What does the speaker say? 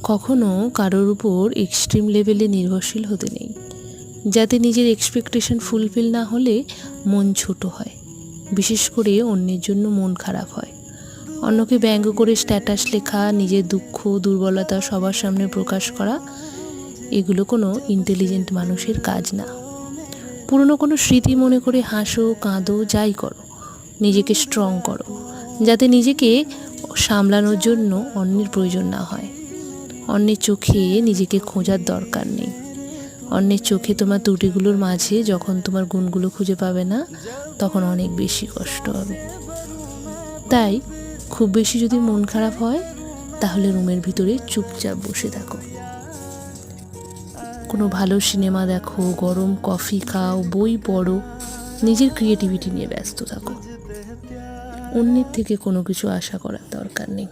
কখনো কারোর উপর এক্সট্রিম লেভেলে নির্ভরশীল হতে নেই, যাতে নিজের এক্সপেকটেশন ফুলফিল না হলে মন ছোট হয়, বিশেষ করে অন্যের জন্য মন খারাপ হয়। অন্যকে ব্যঙ্গ করে স্ট্যাটাস লেখা, নিজের দুঃখ দুর্বলতা সবার সামনে প্রকাশ করা, এগুলো কোনো ইন্টেলিজেন্ট মানুষের কাজ না। পুরনো কোনো স্মৃতি মনে করে হাসো, কাঁদো, যাই করো, নিজেকে স্ট্রং করো, যাতে নিজেকে সামলানোর জন্য অন্যের প্রয়োজন না হয়। অন্যের চোখে নিজেকে খোঁজার দরকার নেই। অন্যের চোখে তোমার ত্রুটিগুলোর মাঝে যখন তোমার গুণগুলো খুঁজে পাবে না, তখন অনেক বেশি কষ্ট হবে। তাই খুব বেশি যদি মন খারাপ হয়, তাহলে রুমের ভিতরে চুপচাপ বসে থাকো, কোনো ভালো সিনেমা দেখো, গরম কফি খাও, বই পড়ো, নিজের ক্রিয়েটিভিটি নিয়ে ব্যস্ত থাকো। অন্যের থেকে কোনো কিছু আশা করার দরকার নেই।